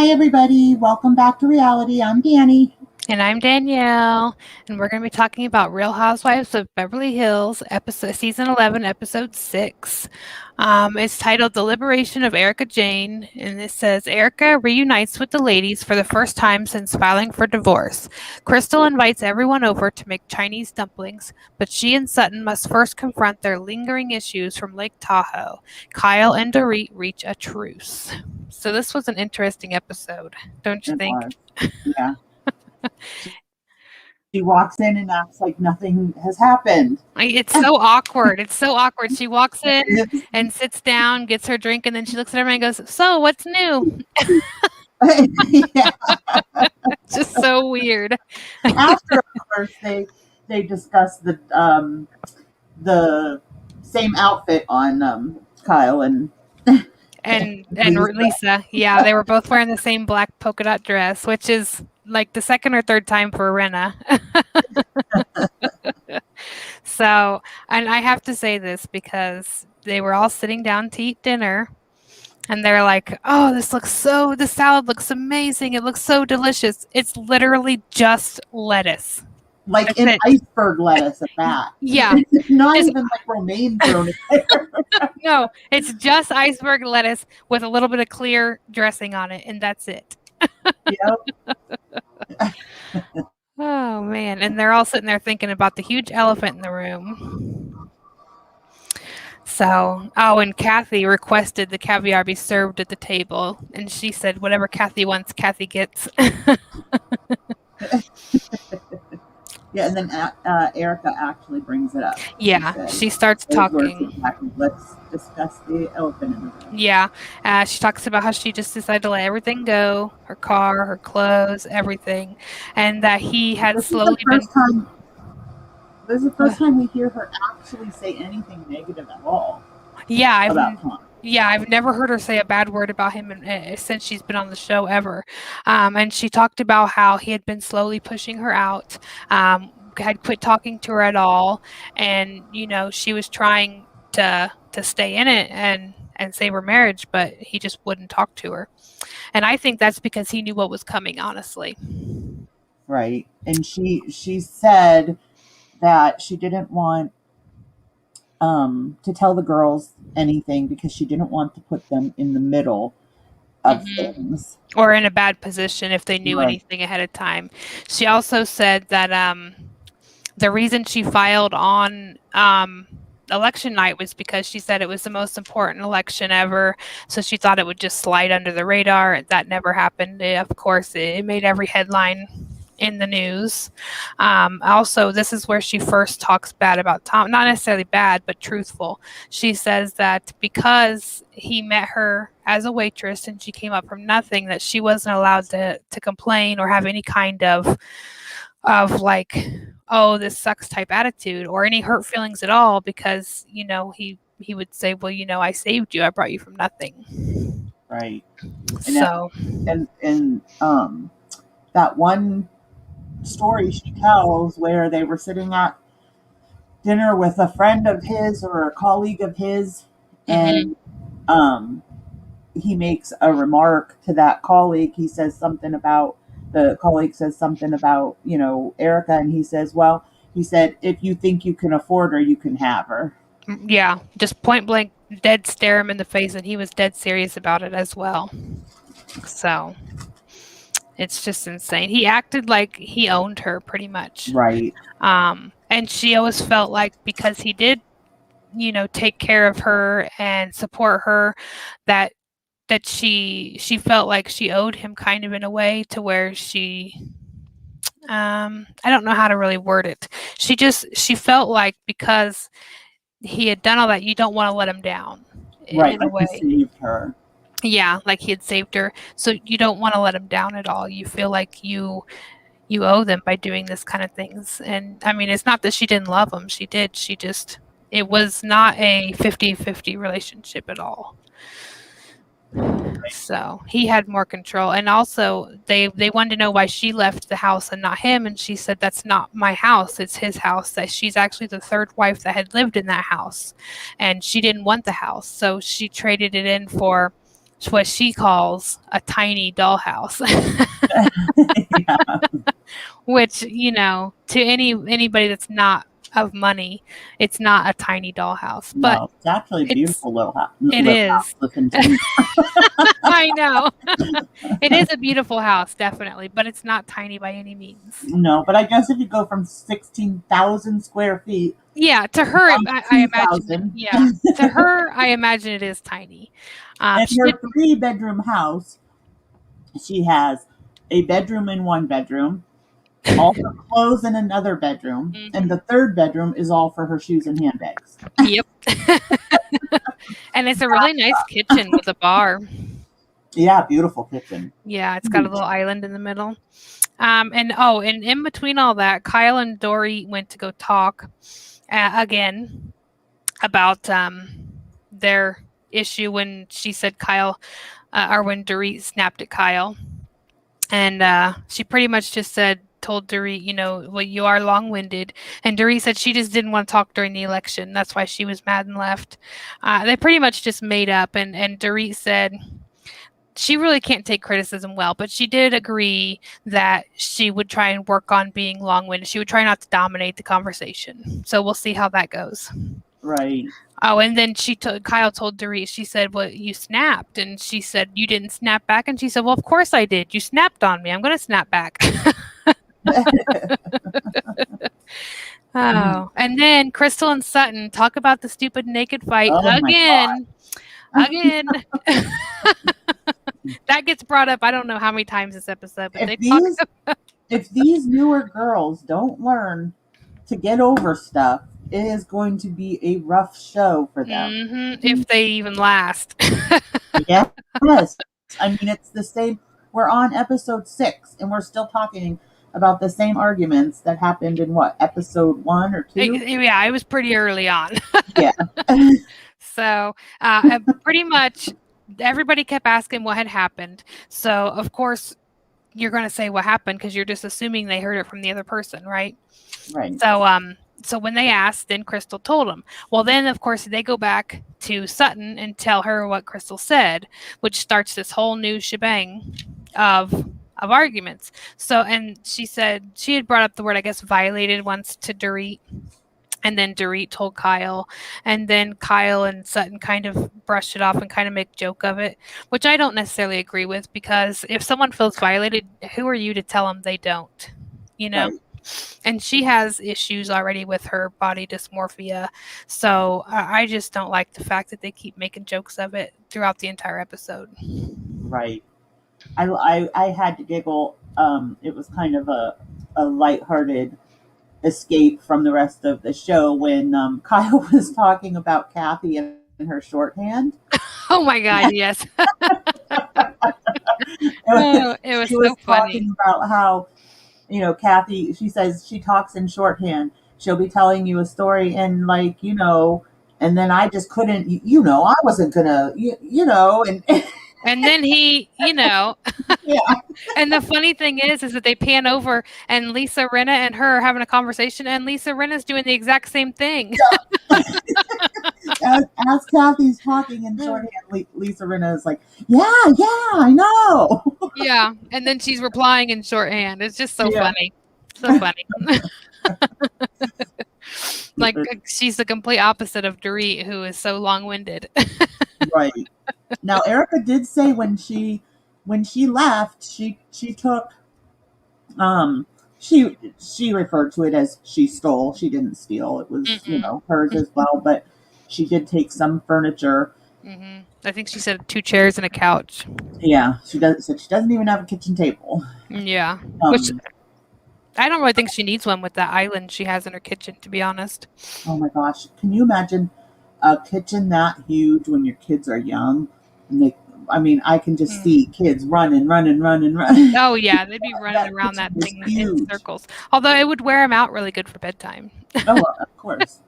Hi, everybody. Welcome back to reality. I'm Danny. And I'm Danielle, and we're going to be talking about Real Housewives of Beverly Hills, season 11, episode 6. It's titled The Liberation of Jayne, and it says Erika reunites with the ladies for the first time since filing for divorce. Crystal invites everyone over to make Chinese dumplings, but she and Sutton must first confront their lingering issues from Lake Tahoe. Kyle and Dorit reach a truce. So this was an interesting episode, don't you It think? was. Yeah. She walks in and acts like nothing has happened. It's so awkward. It's so awkward. She walks in and sits down, gets her drink, and then she looks at everyone and goes, "So, what's new?" Yeah. It's just so weird. After, of course, they discuss the same outfit on Kyle and Lisa. Yeah, they were both wearing the same black polka dot dress, which is like the second or third time for Renna. So, and I have to say this because they were all sitting down to eat dinner. And they're like, "Oh, this salad looks amazing. It looks so delicious." It's literally just lettuce. like That's an it. iceberg lettuce at that. Yeah. It's not Just- even like romaine thrown in there. No, it's just iceberg lettuce with a little bit of clear dressing on it, and that's it. Yep. Oh, man. And they're all sitting there thinking about the huge elephant in the room. So, and Kathy requested the caviar be served at the table. And she said, whatever Kathy wants, Kathy gets. Yeah, and then Erika actually brings it up. Yeah, she starts talking. Let's discuss the elephant in the room. Yeah, she talks about how she just decided to let everything go, her car, her clothes, everything, and that he had slowly been. This is the first time we hear her actually say anything negative at all. Yeah, I've never heard her say a bad word about him since she's been on the show ever. And she talked about how he had been slowly pushing her out, had quit talking to her at all, and she was trying to stay in it and save her marriage, but he just wouldn't talk to her. And I think that's because he knew what was coming, honestly. Right, and she said that she didn't want to tell the girls anything because she didn't want to put them in the middle of things. Or in a bad position if they knew anything ahead of time. She also said that the reason she filed on election night was because she said it was the most important election ever. So she thought it would just slide under the radar. That never happened. Of course, it made every headline in the news. Also, this is where she first talks bad about Tom. Not necessarily bad, but truthful. She says that because he met her as a waitress and she came up from nothing, that she wasn't allowed to complain or have any kind of like, oh, this sucks type attitude or any hurt feelings at all, because he would say, well, I saved you, I brought you from nothing. Right. So and that one story she tells where they were sitting at dinner with a friend of his or a colleague of his, and he makes a remark to that colleague. The colleague says something about Erika, and he said, if you think you can afford her, you can have her. Yeah, just point blank, dead stare him in the face, and he was dead serious about it as well. So it's just insane. He acted like he owned her pretty much. Right. And she always felt like because he did, take care of her and support her, that she felt like she owed him kind of in a way to where she I don't know how to really word it. She felt like because he had done all that, you don't want to let him down. Right, in a way. He saved her. Yeah, like he had saved her. So you don't want to let him down at all. You feel like you owe them by doing this kind of things. And I mean, it's not that she didn't love him. She did. It was not a 50-50 relationship at all. So he had more control. And also they wanted to know why she left the house and not him. And she said, that's not my house. It's his house. That she's actually the third wife that had lived in that house. And she didn't want the house. So she traded it in for what she calls a tiny dollhouse. Yeah. Which, to anybody that's not of money, it's not a tiny dollhouse. But No, it's actually a beautiful little house. It is. I know. It is a beautiful house, definitely, but it's not tiny by any means. No, but I guess if you go from 16,000 square feet. Yeah, to her, I imagine. 2,000. Yeah, to her, I imagine it is tiny. In her 3-bedroom house, she has a bedroom in one bedroom, all her clothes in another bedroom, and the third bedroom is all for her shoes and handbags. Yep. And it's a really nice kitchen with a bar. Yeah, beautiful kitchen. Yeah, it's got a little island in the middle. And in between all that, Kyle and Dory went to go talk again about their issue when she said Kyle, or when Dory snapped at Kyle. And she pretty much just told Dory, well, you are long-winded. And Dory said she just didn't want to talk during the election. That's why she was mad and left. They pretty much just made up. And Dory said she really can't take criticism well, but she did agree that she would try and work on being long-winded. She would try not to dominate the conversation. So we'll see how that goes. Right. Oh, and then Kyle told Dory, she said, well, you snapped. And she said, you didn't snap back? And she said, well, of course I did. You snapped on me. I'm going to snap back. Oh, and then Crystal and Sutton talk about the stupid naked fight again. That gets brought up I don't know how many times this episode, but if these newer girls don't learn to get over stuff, it is going to be a rough show for them. If they even last. Yes. I mean, it's the same. We're on episode 6 and we're still talking about the same arguments that happened in episode 1 or 2? Yeah, it was pretty early on. Yeah. So pretty much everybody kept asking what had happened. So of course you're going to say what happened because you're just assuming they heard it from the other person, right? Right. So when they asked, then Crystal told them. Well, then of course they go back to Sutton and tell her what Crystal said, which starts this whole new shebang of arguments. So, and she said she had brought up the word, I guess, violated once to Dorit. And then Dorit told Kyle, and then Kyle and Sutton kind of brushed it off and kind of make a joke of it, which I don't necessarily agree with, because if someone feels violated, who are you to tell them they don't? Right. And she has issues already with her body dysmorphia, so I just don't like the fact that they keep making jokes of it throughout the entire episode. Right. I had to giggle. It was kind of a lighthearted escape from the rest of the show when Kyle was talking about Kathy and her shorthand. Oh my God, yes. It was so funny. Talking about how, Kathy, she says she talks in shorthand. She'll be telling you a story and and then I just couldn't, I wasn't gonna, and then he, Yeah. And the funny thing is that they pan over and Lisa Rinna and her are having a conversation, and Lisa Rinna's doing the exact same thing. Yeah. As Kathy's talking in shorthand, Lisa Rinna is like, yeah, I know. Yeah, and then she's replying in shorthand. It's just so funny. So funny. Like she's the complete opposite of Dorit, who is so long-winded. Right. Now, Erika did say when she left, she took, she referred to it as she stole. She didn't steal. It was, hers as well, but she did take some furniture. Mm-hmm. I think she said 2 chairs and a couch. Yeah, she doesn't even have a kitchen table. Yeah, which I don't really think she needs one with that island she has in her kitchen, to be honest. Oh my gosh, can you imagine a kitchen that huge when your kids are young? And I can just see kids running. Oh yeah, they'd be running around that thing in circles. Although it would wear them out really good for bedtime. Oh, of course.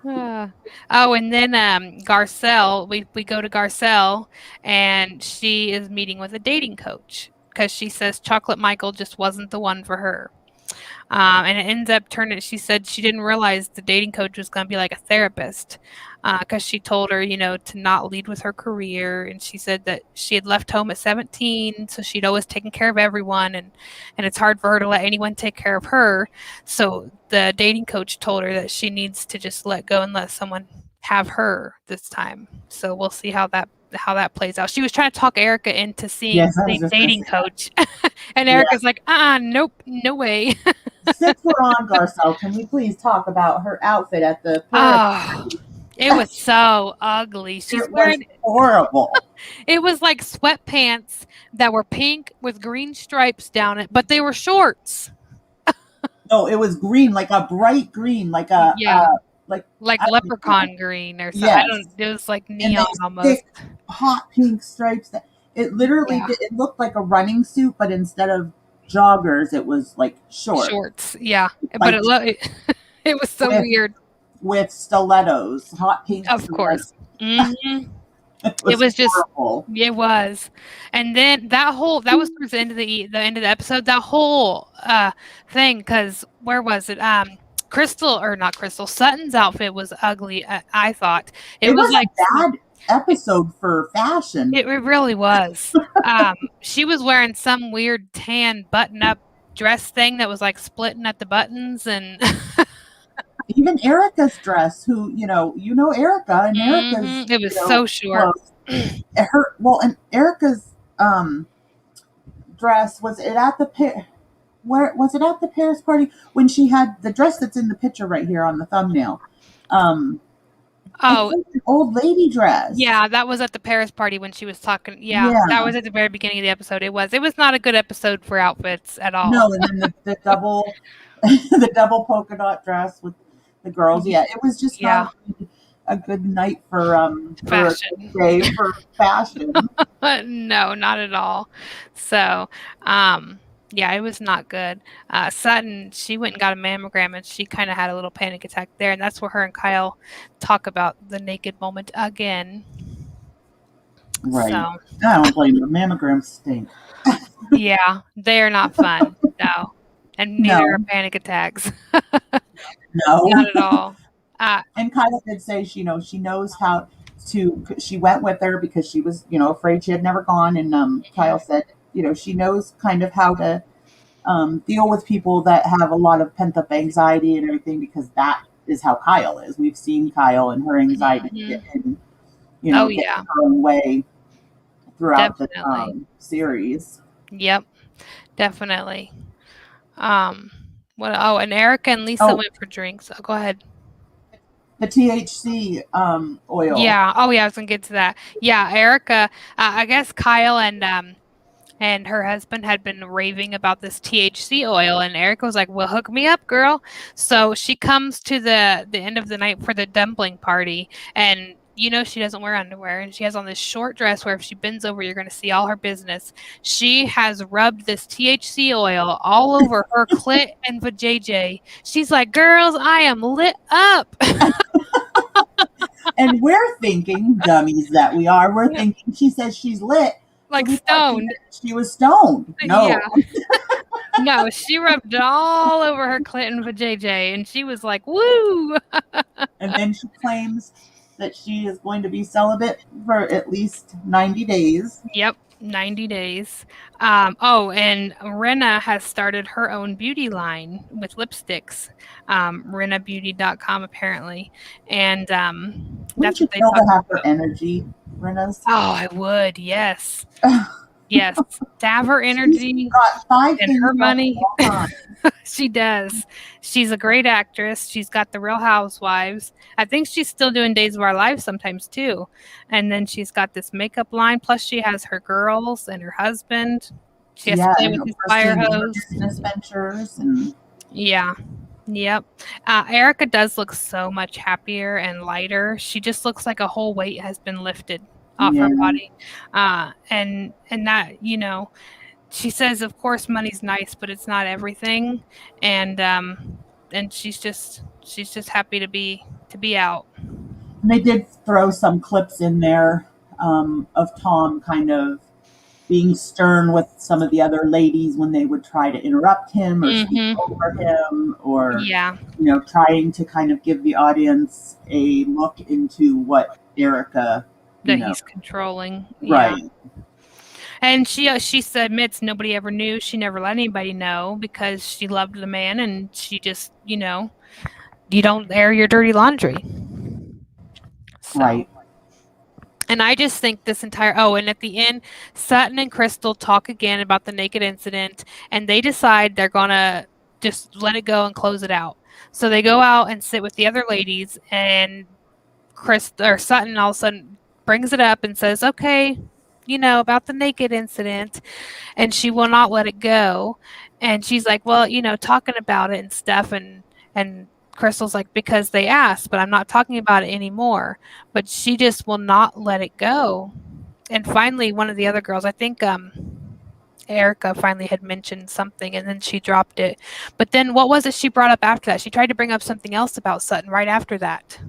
And then Garcelle, we go to Garcelle, and she is meeting with a dating coach because she says Chocolate Michael just wasn't the one for her. And it ends up turning, she said she didn't realize the dating coach was going to be like a therapist, because she told her, to not lead with her career. And she said that she had left home at 17, so she'd always taken care of everyone. And it's hard for her to let anyone take care of her. So the dating coach told her that she needs to just let go and let someone have her this time. So we'll see how that plays out. She was trying to talk Erika into seeing the dating coach. And Erika's like, nope, no way. Since we're on Garcelle, can we please talk about her outfit at the party? It was so ugly. She's wearing horrible. It was like sweatpants that were pink with green stripes down it, but they were shorts. No, it was green, like a bright green, like a like leprechaun green or something. Yes. It was like neon almost. Thick, hot pink stripes. That it literally it looked like a running suit, but instead of joggers, it was like shorts. Yeah, but it was so weird. With stilettos, hot pink. Of course. Mm-hmm. It was just horrible. It was. And then that was towards the end of the end of the episode. That whole thing, because where was it? Not Crystal, Sutton's outfit was ugly. I thought it was like a bad episode for fashion. It really was. She was wearing some weird tan button-up dress thing that was like splitting at the buttons, and even Erika's dress. Who Erika, and Erika's it was so short. And Erika's dress, was it at the where was it at the Paris party when she had the dress that's in the picture right here on the thumbnail? An old lady dress. Yeah, that was at the Paris party when she was talking. Yeah, that was at the very beginning of the episode. It was not a good episode for outfits at all. No, and then the double the double polka dot dress with the girls. Yeah, it was just not a good night for fashion. For fashion. No, not at all. So, yeah, it was not good. Sutton, she went and got a mammogram, and she kind of had a little panic attack there, and that's where her and Kyle talk about the naked moment again. Right. So, I don't blame them. Mammograms stink. Yeah, they are not fun. No. And neither are panic attacks. No. Not at all. And Kyle did say she knows how to. She went with her because she was afraid she had never gone, and Kyle said she knows kind of how to deal with people that have a lot of pent up anxiety and everything, because that is how Kyle is. We've seen Kyle and her anxiety get in, her own way throughout the series. Yep, definitely. And Erika and Lisa went for drinks. Go ahead. The THC oil. Yeah. Oh, yeah. I was gonna get to that. Yeah, Erika. I guess Kyle and her husband had been raving about this THC oil, and Erika was like, "Well, hook me up, girl." So she comes to the end of the night for the dumpling party, and she doesn't wear underwear, and she has on this short dress where if she bends over, you're going to see all her business. She has rubbed this THC oil all over her clit and vajayjay. She's like, "Girls, I am lit up." And we're thinking, dummies that we are, we're thinking she says she's lit. Like stoned. She was stoned. No. Yeah. No, she rubbed it all over her clit and vajayjay, and she was like, "Woo!" And then she claims that she is going to be celibate for at least 90 days. Yep, 90 days. And Rena has started her own beauty line with lipsticks. RenaBeauty.com apparently. And that's what they talk about. Her energy, Rena's. Oh, I would, yes. Yes, to have her energy and her money. She does. She's a great actress. She's got the Real Housewives. I think she's still doing Days of Our Lives sometimes too. And then she's got this makeup line. Plus, she has her girls and her husband. She has to play with his fire hose. Business ventures and Yep. Erika does look so much happier and lighter. She just looks like a whole weight has been lifted off her body. And that, she says, of course, money's nice, but it's not everything. And she's just happy to be out. And they did throw some clips in there of Tom kind of being stern with some of the other ladies when they would try to interrupt him or speak over him, or trying to kind of give the audience a look into what Erika, he's controlling. Right. Yeah. And she admits nobody ever knew. She never let anybody know because she loved the man, and she just, you don't air your dirty laundry. So. Right. And I just think this entire and at the end, Sutton and Crystal talk again about the naked incident, and they decide they're gonna just let it go and close it out. So they go out and sit with the other ladies, and Sutton all of a sudden brings it up and says, "Okay, about the naked incident," and she will not let it go. And she's like, "Well, talking about it and stuff," and Crystal's like, "Because they asked, but I'm not talking about it anymore." But she just will not let it go. And finally, one of the other girls, I think Erika, finally had mentioned something, and then she dropped it. But then what was it she brought up after that? She tried to bring up something else about Sutton right after that.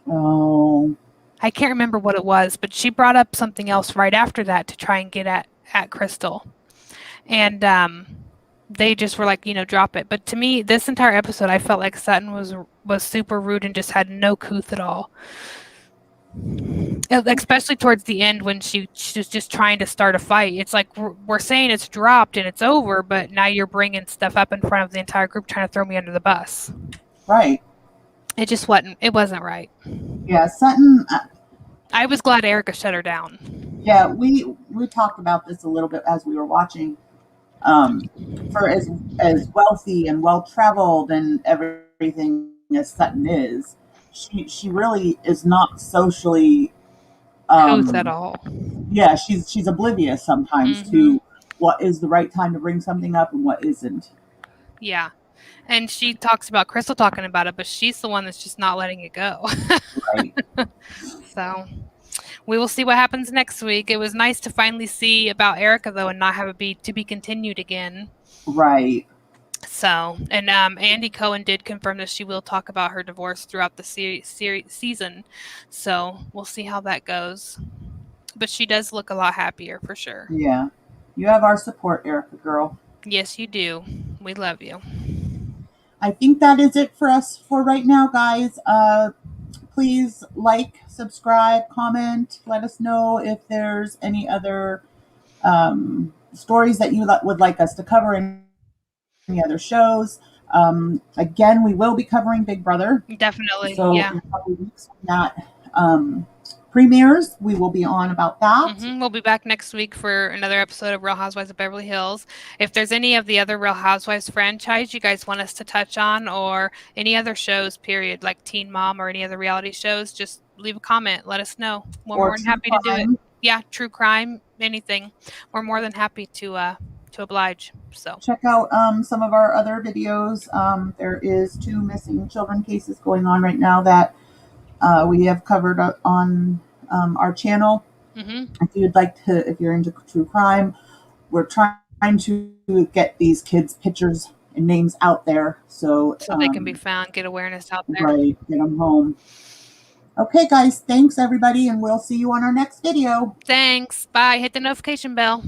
Oh. I can't remember what it was, but she brought up something else right after that to try and get at Crystal. And they just were like, drop it. But to me, this entire episode, I felt like Sutton was super rude and just had no couth at all. Especially towards the end when she was just trying to start a fight. It's like we're saying it's dropped and it's over, but now you're bringing stuff up in front of the entire group trying to throw me under the bus. Right. It just wasn't. It wasn't right. Yeah, Sutton. I was glad Erika shut her down. Yeah, we talked about this a little bit as we were watching. For as wealthy and well traveled and everything as Sutton is, she really is not socially at all. Yeah, she's oblivious sometimes to what is the right time to bring something up and what isn't. Yeah. And she talks about Crystal talking about it, but she's the one that's just not letting it go. Right. So we will see what happens next week. It was nice to finally see about Erika, though, and not have it be to be continued again. Right. So, and Andy Cohen did confirm that she will talk about her divorce throughout the season. So we'll see how that goes. But she does look a lot happier for sure. Yeah. You have our support, Erika girl. Yes, you do. We love you. I think that is it for us for right now, guys. Please like, subscribe, comment. Let us know if there's any other stories that you would like us to cover in any other shows. Again, we will be covering Big Brother. Definitely. So yeah. in a couple of weeks when that premieres, we will be on about that. We'll be back next week for another episode of Real Housewives of Beverly Hills. If there's any of the other Real Housewives franchise you guys want us to touch on, or any other shows, period, like Teen Mom or any other reality shows, just leave a comment. Let us know. We're more than happy to do it. Yeah, true crime, anything. We're more than happy to oblige. So check out some of our other videos. There is 2 missing children cases going on right now that we have covered on our channel. If you'd like to, if you're into true crime, we're trying to get these kids' pictures and names out there so they can be found, get awareness out there. Right, get them home. Okay, guys, thanks everybody, and we'll see you on our next video. Thanks. Bye. Hit the notification bell.